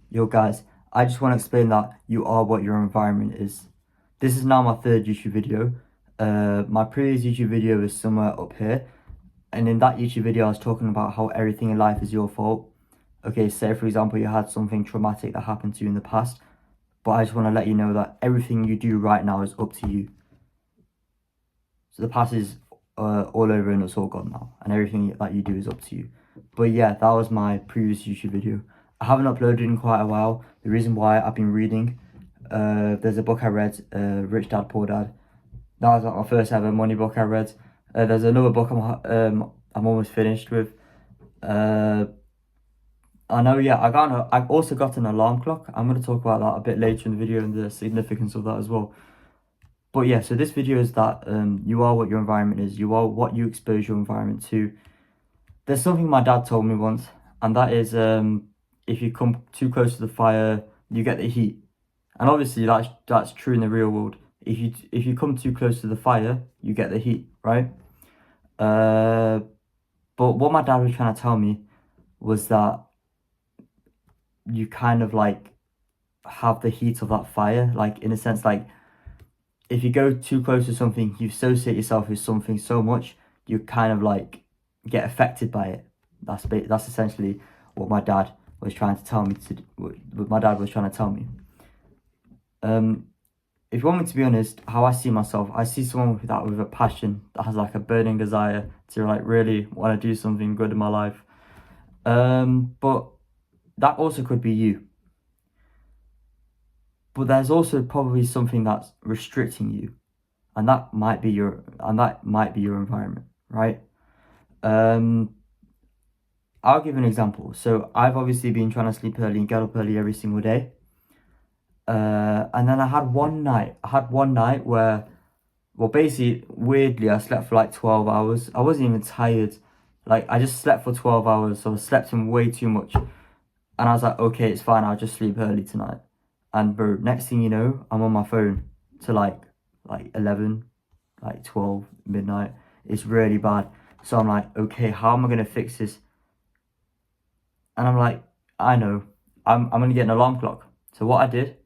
Yo guys, I just want to explain that you are what your environment is. This is now my third YouTube video. My previous YouTube video is somewhere up here. And in that YouTube video, I was talking about how everything in life is your fault. Okay, say for example, you had something traumatic that happened to you in the past. But I just want to let you know that everything you do right now is up to you. So the past is all over and it's all gone now. And everything that you do is up to you. But yeah, that was my previous YouTube video. I haven't uploaded in quite a while. The reason why, I've been reading. There's a book I read, Rich Dad Poor Dad. That was my first ever money book I read. There's another book I'm almost finished with. I know, yeah, I've also got an alarm clock. I'm going to talk about that a bit later in the video and the significance of that as well. But yeah, so this video is that you are what your environment is. You are what you expose your environment to. There's something my dad told me once, and that is if you come too close to the fire, you get the heat. And obviously that's true in the real world. If you come too close to the fire, you get the heat, right? But what my dad was trying to tell me was that you kind of like have the heat of that fire, like in a sense, like if you go too close to something, you associate yourself with something so much, you kind of like get affected by it. That's essentially what my dad was trying to tell me what my dad was trying to tell me. If you want me to be honest, how I see myself, I see someone with a passion, that has like a burning desire to like really want to do something good in my life. But that also could be you. But there's also probably something that's restricting you, and that might be your environment, right? I'll give an example. So I've obviously been trying to sleep early and get up early every single day. And then I had one night where, well, basically, weirdly, I slept for like 12 hours. I wasn't even tired. Like, I just slept for 12 hours, so I slept in way too much. And I was like, okay, it's fine, I'll just sleep early tonight. And bro, next thing you know, I'm on my phone to like 11, like 12, midnight. It's really bad. So I'm like, okay, how am I going to fix this? And I'm like, I know, I'm going to get an alarm clock. So what I did,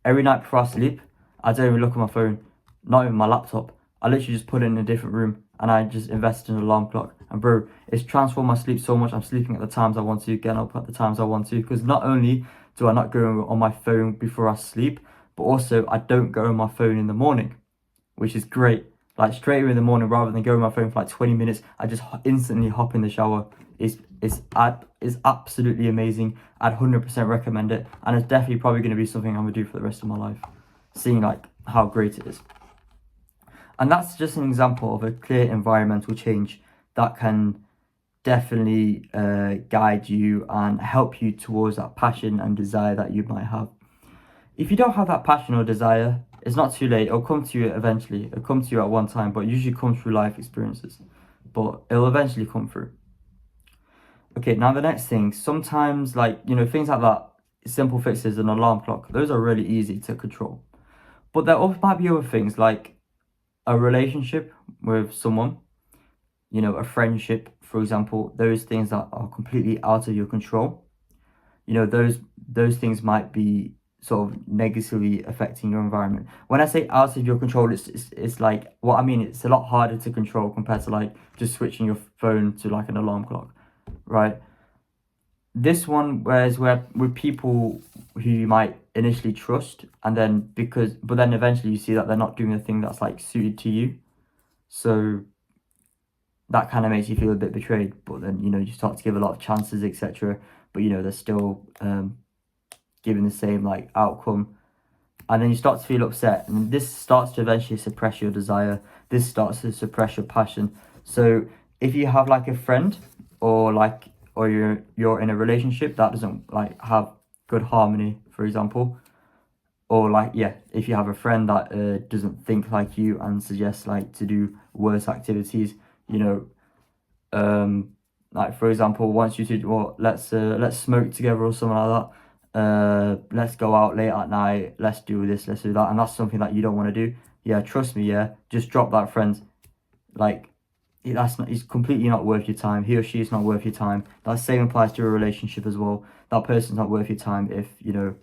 every night before I sleep, I don't even look at my phone, not even my laptop. I literally just put it in a different room and I just invested in an alarm clock. And bro, it's transformed my sleep so much. I'm sleeping at the times I want to, getting up at the times I want to. Because not only do I not go on my phone before I sleep, but also I don't go on my phone in the morning, which is great. Like straight away in the morning, rather than go on my phone for like 20 minutes, I just instantly hop in the shower. It's absolutely amazing. I'd 100% recommend it. And it's definitely probably going to be something I'm going to do for the rest of my life, seeing like how great it is. And that's just an example of a clear environmental change that can definitely guide you and help you towards that passion and desire that you might have. If you don't have that passion or desire, it's not too late. It'll come to you eventually. It'll come to you at one time, but it usually comes through life experiences. But it'll eventually come through. Okay, now the next thing. Sometimes, like, you know, things like that, simple fixes, an alarm clock, those are really easy to control. But there also might be other things, like a relationship with someone, you know, a friendship, for example. Those things that are completely out of your control. You know, those things might be sort of negatively affecting your environment. When I say out of your control, it's like, what I mean, it's a lot harder to control compared to like just switching your phone to like an alarm clock, right? This one, whereas with people who you might initially trust, and then but then eventually you see that they're not doing the thing that's like suited to you, so that kind of makes you feel a bit betrayed. But then, you know, you start to give a lot of chances, etc. But you know, they're still giving the same like outcome, and then you start to feel upset, and this starts to eventually suppress your desire. This starts to suppress your passion. So if you have like a friend, or you're in a relationship that doesn't like have good harmony, for example, or like, yeah, if you have a friend that doesn't think like you and suggests like to do worse activities, you know, like for example, wants you to, well, let's smoke together or something like that. Let's go out late at night, let's do this, let's do that, and that's something that you don't want to do. Yeah, trust me, yeah, just drop that friend. Like, he's completely not worth your time. He or she is not worth your time. That same applies to a relationship as well. That person's not worth your time if, you know,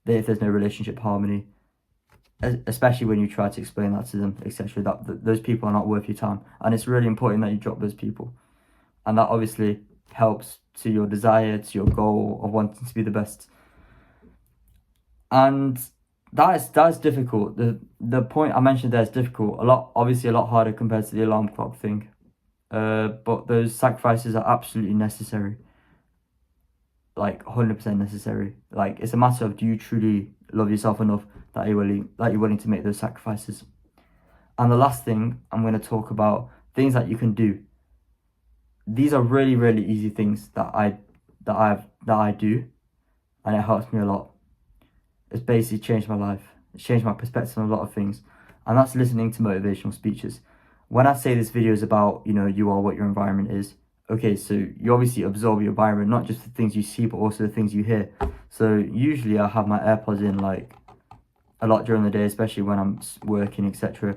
if there's no relationship harmony, especially when you try to explain that to them, etc. That those people are not worth your time, and it's really important that you drop those people, and that obviously helps to your desire, to your goal of wanting to be the best. And that's difficult. The point I mentioned there is difficult. Obviously a lot harder compared to the alarm clock thing. But those sacrifices are absolutely necessary. Like 100% necessary. Like, it's a matter of, do you truly love yourself enough that you're willing to make those sacrifices? And the last thing I'm going to talk about, things that you can do. These are really, really easy things that I do, and it helps me a lot. It's basically changed my life. It's changed my perspective on a lot of things, and that's listening to motivational speeches. When I say this video is about, you know, you are what your environment is. Okay, so you obviously absorb your environment, not just the things you see, but also the things you hear. So usually I have my AirPods in like a lot during the day, especially when I'm working, etc.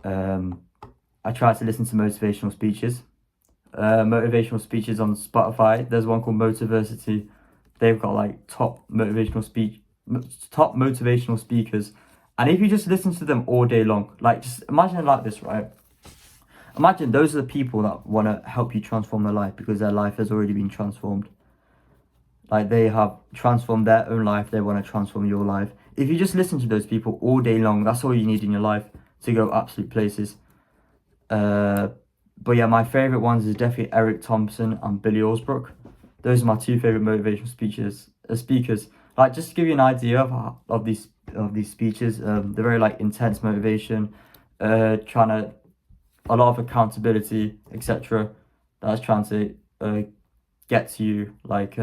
I try to listen to motivational speeches. Motivational speeches on Spotify. There's one called Motiversity. They've got like top motivational speakers, and if you just listen to them all day long, like, just imagine it like this, right? Imagine those are the people that want to help you transform their life, because their life has already been transformed. Like, they have transformed their own life, they want to transform your life. If you just listen to those people all day long, that's all you need in your life to go absolute places. But yeah, my favourite ones is definitely Eric Thompson and Billy Alsbrook. Those are my two favourite motivational speakers. Like, just to give you an idea of these speeches, they're very like intense motivation, trying to, a lot of accountability, etc. That's trying to get to you. Like,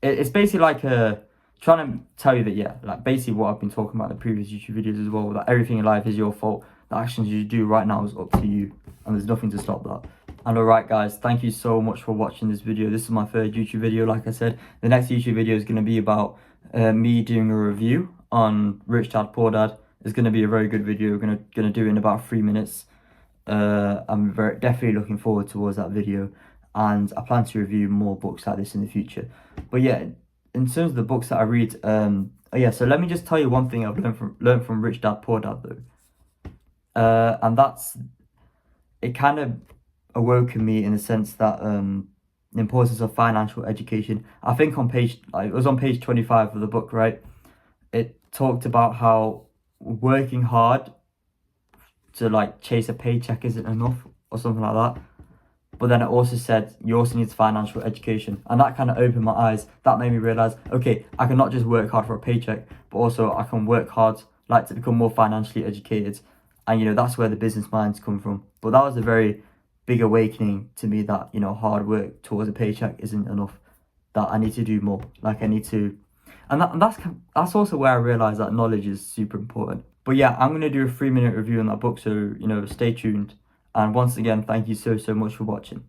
it's basically like trying to tell you that, yeah, like basically what I've been talking about in the previous YouTube videos as well, that everything in life is your fault. The actions you do right now is up to you, and there's nothing to stop that. And alright guys, thank you so much for watching this video. This is my third YouTube video, like I said. The next YouTube video is going to be about me doing a review on Rich Dad Poor Dad. It's going to be a very good video. We're going to do it in about 3 minutes. I'm definitely looking forward towards that video, and I plan to review more books like this in the future. But yeah, in terms of the books that I read, yeah, so let me just tell you one thing I've learned from Rich Dad Poor Dad though. And that's, it kind of awoken me in the sense that the importance of financial education. I think on page, it was on page 25 of the book, right? It talked about how working hard to like chase a paycheck isn't enough, or something like that. But then it also said you also need financial education, and that kind of opened my eyes. That made me realize, okay, I can not just work hard for a paycheck, but also I can work hard, like, to become more financially educated. And, you know, that's where the business minds come from. But that was a very big awakening to me, that, you know, hard work towards a paycheck isn't enough, that I need to do more. Like, I need to, and that's also where I realized that knowledge is super important. But yeah, I'm going to do a 3-minute review on that book, so, you know, stay tuned. And once again, thank you so much for watching.